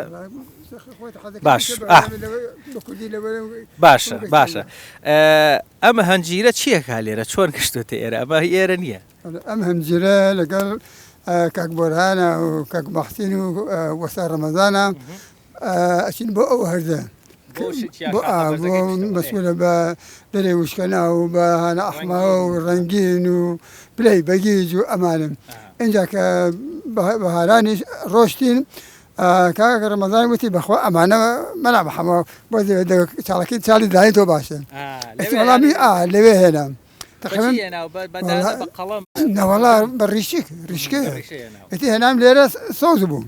باشە ئەمە هەنجیرە چیەکە لێرە چۆن کشتوتە ئێرە ئەمە ئێرە نییە ئەم هەنجیرە لەگەڵ کاک بۆرهانە و کاک بەختین و وەستا ڕەمەزانە ئەچین بۆ ئەو هەردە بۆ مەسئولە بە دەرێ وشکەنا و بە هانە ئەحماوە و ڕەنگین و پلەی بەگیج و ئەمانم اینجا کە بەهارانی ڕۆشتین کاک ڕەمەزان وتی بەخوا ئەمانە مەلا بەحەمە بۆ چاڵەکەی چاڵی دانی تۆ باشن وەڵامی لەوێ هێنام نەوەڵا بە ڕیشکە ئەتی هێنام لێرە سەوز بوو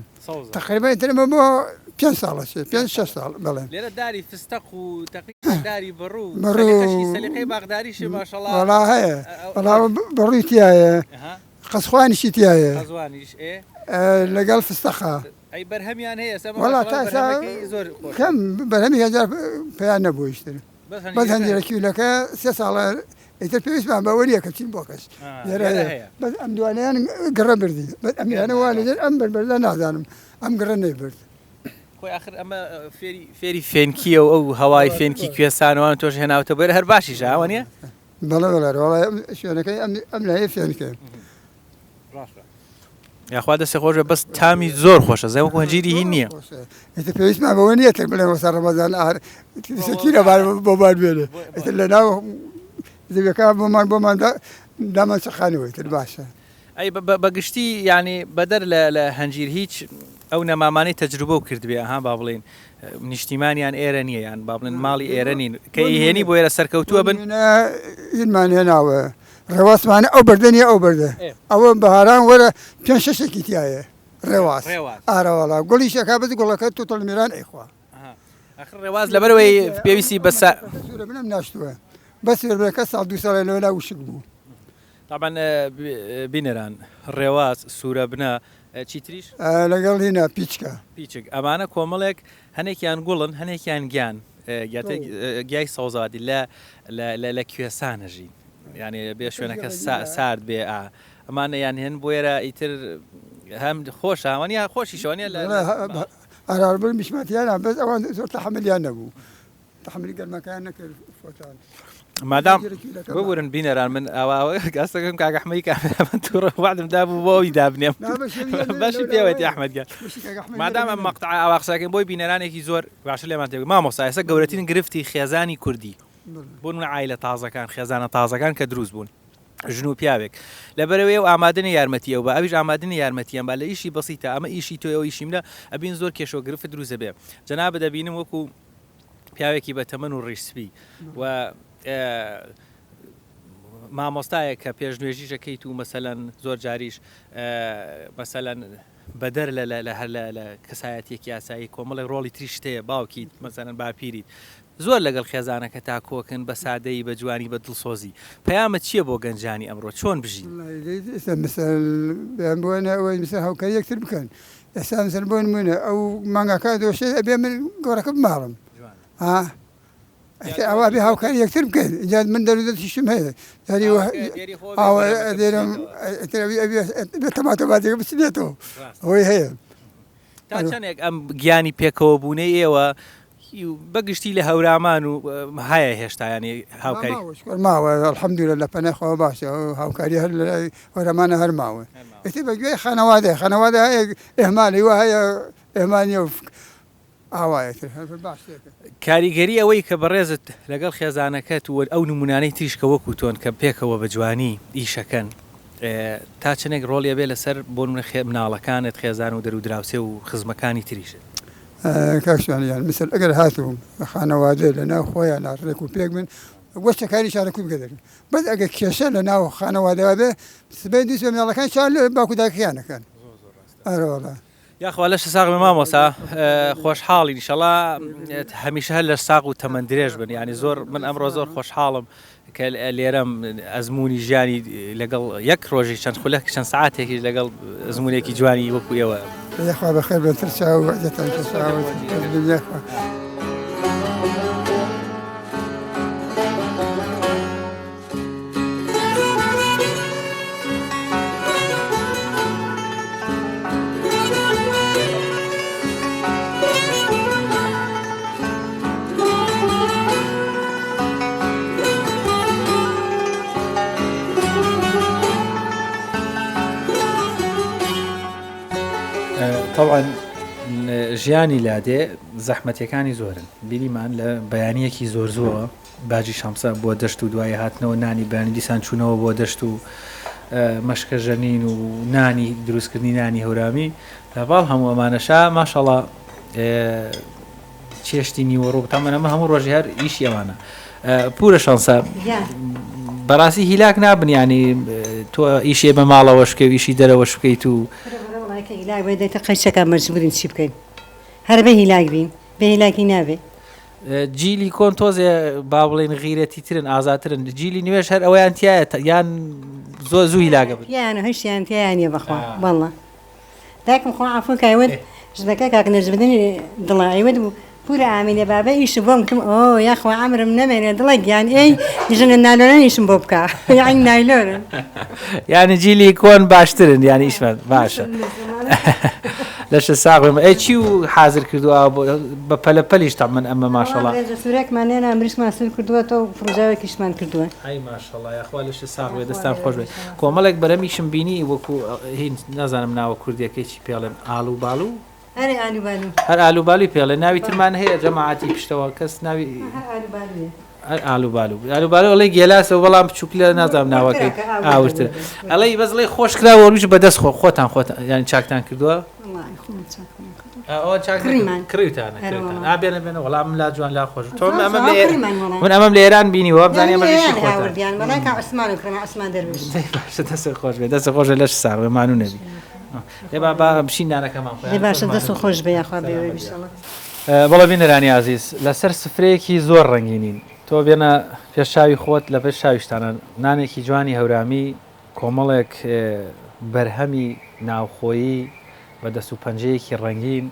تقریبا ئیترمە بۆ 5 ساڵە 5-6 ساڵ بڵێ لێرە داری فستەق و داری بڕوو سەلیقەی باغداریشی ماشەڵڵا وەڵا هەیە وەڵا بڕووی تایە قەسخوانیشی تایە لەگەڵ فستەقا ئەی بەرهەمیان هەیە وەڵا تا زۆر کەم بەرهەمی هەزار پێیان نەبوویشتر بەس هەندێرە کیلەکە 3 ساڵە ئیتر پێویستمان بەوەریەکە چین بۆ کەس بەس ئەم دوانیان گەڕە بردی بەس ئەمیانە وا لەژێر ئەم بەربەردە نازانم ئەم گەڕە نەیبرد خۆی ئاخر ئەمە فێری فێنکیە و ئەو هەوای فێنکی کوێستانەوان تۆش هێناوتە بۆرە هەر باشیش ئەوە نیە بەڵێ بەڵێ وەڵای شوێنەکەی ئەم لایە فێنکە یاخوا دەستی خۆش بەس تامی زۆر خۆشە زەوە هەنجیری هی نییە ئیتر پێویستمان بەوە نییە تر بڵێ وەسەر ڕەمەزان ئار سەکیرە بۆمان بێنێ ئیتر لە ناو زەویەکان بۆمان دامان چەقانەوە تر باشە. ئەی بەگشتی ینی بەدەر لە هەنجیر هیچ ئەو نەمامانەی تەجروبە و کردبێ ها با بڵێن نیشتیمانیان ئێرە نییە یان با بڵێن ماڵی ئێرە نین کە هێنی بۆ ئێرە سەرکەوتووە بن هینمان هێناوە ڕێواسمانە ئەو بەردەنی ئەو بەردە ئەوە بەهاران وەرە پێ شەشێکی تایە ڕێواز ئارەوەڵا گوڵی شەکا بەز گوڵەکە تۆ تەڵمیران ئەیخوا ڕێواز لەبەرەوەی پێویستی بەسا بنم ناشتووە بەس وێربەکە ساڵ دو ساڵی لەوەلا وشک بوو طبعا بینەران ڕێواز سوورە بنە چیتریش لەگەڵ هینە پیچکە پیچک ئەمانە کۆمەڵێک هەنێکیان گوڵن هەنێکیان گیان گیای سەوزادی لە کوێسانەژین ینی بێ شوێنەکە سارد بێ ئەمانە یان هێن بۆیرە ئیتر هەم خۆش ئەوانیا خۆشی شوانە ئاراربوو میشمەتیانە بەس ئەوان زۆر تەحملیان نەبوو تەحملی گەرمەکان نەکرد فۆتان مادام ببورن بینەران من ئەوە گاستەکەم کاگەحمەی کامێرەمەن تووڕە وعدم دابوو بۆی دابنێم باشی پێوەتی ئەحمەدگیان مادام ئەم مەقطع ئاوا قساکەین بۆی بینەرانێکی زۆر باشە لێمان تێ مامۆستا ئێستا گەورەترین گرفتی خێزانی کوردی بوون عایلە تازەکان خێزانە تازەکان کە دروست بوون ژن و پیاوێک لەبەرەوەی و ئامادەنی یارمەتیە و بە ئەویش ئامادەنی یارمەتیان با لە ئیشی بەسیتە ئەمە ئیشی تۆ ئەو ئیشی منە ئەبین زۆر کێشۆ گرفت دروستە بێ جەنابە دەبینم وەکو پیاوێکی بە تەمەن و ڕیسپی و مامۆستایە کە پێشنوێژیشەکەیت و مەسەلەن زۆر جاریش مەسەلەن بەدەر لە کەسایەتێکی یاسایی کۆمەڵی ڕۆڵی تریشتەیە باوکیت مەسەلەن باپیریت زۆر لەگەڵ خێزانەکە تا کۆکن بە سادەی بە جوانی بە دڵسۆزی پەیامە چییە بۆ گەنجانی ئەمڕۆ چۆن بژین بۆنە ئەوەی مثل هاوکاری یەکتر بکەن ئێستا مثل بۆ نمونە ئەو مانگاکە دۆشێ ئەبێ من گۆڕەکە بماڵم ئەوە بێ هاوکاری یەکتر بکەین اینجا من دەرودەتیشم هەیە یاری دێرم تەماتە باتێکە بچێتەوە ئەوەی هەیە تا چەندێک ئەم گیانی پێکەوە بوونەی ئێوە بەگشتی لە هەورامان و هەیە هێشتایانی هاوکاری ماوە الحەمدولە لە پەنەخەوە باشە هاوکاری هەر لە هەورامانە هەر ماوە ئێتی بەگوێی خانەوادە هەیە ئێمانی وە هەیە ئێمانی و ئاوایەتر باش کاریگەری ئەوەی کە بەڕێزت لەگەڵ خێزانەکەت و ئەو نمونانەی تریشکە وەکو تۆن کە پێکەوە بە جوانی ئیشەکەن تا چنێک ڕۆڵیە بێ لەسەر بۆ مناڵەکانت خێزان و دەرودراوسێ و خزمەکانی تریشت کاکشیان مثل ئەگەر هاتووم بە خانەوادە لە ناو خۆیان ڕێک و پێک من وەشتەکانی شارەکوی بگەدەن بەس ئەگەر کێشە لە ناو خانەوادەوە بێ سبەی دووس بە مناڵەکان شار لە باکوداکیانەکەن ئەرەوەڵە یاخوا لەش ساغ مامۆسا خۆشحاڵی ئینشەڵا هەمیشە هەر لە ساغ و تەمەند درێژ بن ینی زۆر من ئەمڕۆ زۆر خۆشحاڵم کە لێرەم ئەزمموی ژیانی لەگەڵ یەک ڕۆژی چەند خولەک چەند ساعتێکی لەگەڵ ئەزممونێکی جوانی وەکو ئێوە یخوا بەخێر بەتر چاو طبعا ژیانی لادێ زەحمەتەکانی زۆرن بیریمان لە بەیانیەکی زۆر زۆرە باجی شەمسە بۆ دەشت و دوای هاتنەوە نانی بەیانی دیسان چوونەوە بۆ دەشت و مەشکە ژەنین و نانی دروستکردنی نانی هەورامی لەباڵ هەموو ئەمانەشا ماشەڵڵا چێشتی نیوەڕۆ تامەنەمە هەموو ڕۆژی هەر ئیشی ئەوانە پورە شەنسە بەڕاستی هیلاک نابن ینی تۆ ئیشێ بە ماڵەوە شکە و ئیشی دەرەوە شکەیت و هیلاک بێت قەیچەکە مەجبورین چی بکەین هەر بە هیلاک بین بە هیلاکی نابێ جیلی کۆن تۆزێ با بڵێن غیرەتی ترن ئازاترن جیلی نوێش هەر ئەوەیان تایە یان زۆر زوو هیلاگە بن یان هەشتیان تیانە بەخوا بەڵە داکم خۆ عفوکایوت ژدەکە کاک نەجبدنی دڵایوت بوو پورە ئامینە بابە ئیش بۆم کەم ئۆ یاخوا ئەمرم نەمێنێ دڵی گیان ئەی ژنە نالۆرە ئیشم بۆ بکە یانی نایلۆرن یانی جیلی کۆن باشترن یانی ئیشمان باشە لەش ساغم ئەچی و حاضر کردووە بە پەلەپەلیش تا من ئەمە ماشەڵڵا سوورێکمان نێنا مریشمان سول کردووەەوە و فرۆژاوێکیشمان کردووە ئەی ماشەڵڵا یاخوا لەش ساغوێ دەستان خۆش بێت کۆمەڵێک بەرەمیشم بینی وەکو هین نازانم ناوە کوردیەکەی پێڵێن ئالو باڵو هەرێ ئالوبالو هەر ئالوبالی پێڵێ ناوی ترمان هەیە جەماعەتی پشتەوە کەس ناوی ئالوبالوێ ئالوبالو ئەڵێ گێلاسەوە بەڵام بچووک لە نازانم ناوەکەی ئاورتر ئەڵێ بەزڵێ خۆش کراوە ڕوش بەدەست خۆتان ینی چاکتان کردووە کڕیتانە ئابێنە بێنە وەڵام لا جوان لا خۆش من ئەمەم لە ئێران بینیوە بزانانی دەست خۆش بێ دەست خۆش لەش ساڕێمانو نەبی ێ با بشیندانەکەمان باشە دەست خۆش بێ یاخوا بێ بەڵە بینەرانی عزیز لەسەر سفرەیەکی زۆر ڕەنگینین تۆ بێنە پێشاوی خۆت لە پێش شاویشتانە نانێکی جوانی هەورامی کۆمەڵێک بەرهەمی ناوخۆیی بە دەست و پەنجەیەکی ڕەنگین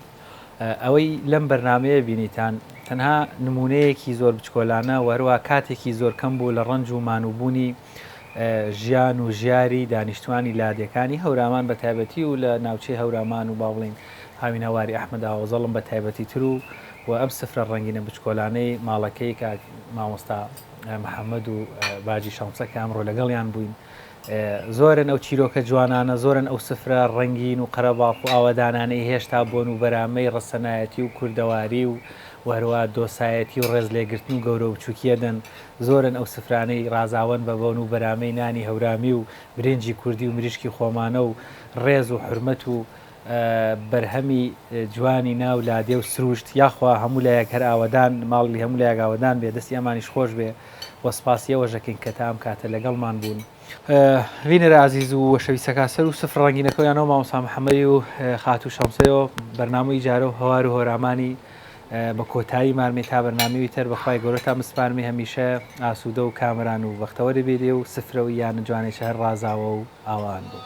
ئەوەی لەم بەرنمەیە بینیتان تەنها نمونەیەکی زۆر بچکۆلانە وەروە کاتێکی زۆر کەم بوو لە ڕەنج و مانوبوونی ژیان و ژیاری دانیشتوانی لادەکانی هەورامان بە تایبەتی و لە ناوچەی هەورامان و باڵین هاوینەواری ئەحمەد ئاوەزەڵم بە تایبەتی تر و ئەم سفرە ڕەنگینە بچکۆلانەی ماڵەکەی کە مامۆستا محەممەد و باجی شەمسەکە ئەمڕۆ لەگەڵیان بووین زۆرن ئەو چیرۆکە جوانانە زۆرن ئەو سفرە ڕەنگین و قەرەباڵ و ئاوەدانانەی هێشتا بۆن و بەرامەی ڕەسەنایەتی و کوردەواری و وەروە دۆسایەتی و ڕێز لێگرتن و گەورە و بچووکیەدەن زۆرن ئەو سفرانەی ڕازاوەن بە بۆن و بەرامەی نانی هەورامی و برنجی کوردی و مریشکی خۆمانە و ڕێز و حرمەت و بەرهەمی جوانی ناو لادێ و سروشت یاخوا هەموو لایەک هەر ئاوەدان ماڵی هەموو لایەک ئاوەدان بێ دەستی ئەمانیش خۆش بێ وەسپاسیەوە ژەکەین کە تام کاتە لەگەڵمان بوون وینەرە عزیز و شەویستەکە سەر و سفر ڕەنگینەکەیانەوە مامۆستا محەممەدی و خاتوو شەمسەیەوە بەرنامەی جارە و هەوار و هۆرامانی بە کۆتایی مارمێ تا بەرنامەوی تر بەخوای گەورە تا مسپارمی هەمیشە ئاسوودە و کامران و بەختەوە دەبێتێ و سفرەوەی یانە جوانێک هەر ڕازاوە و ئاوان بوو.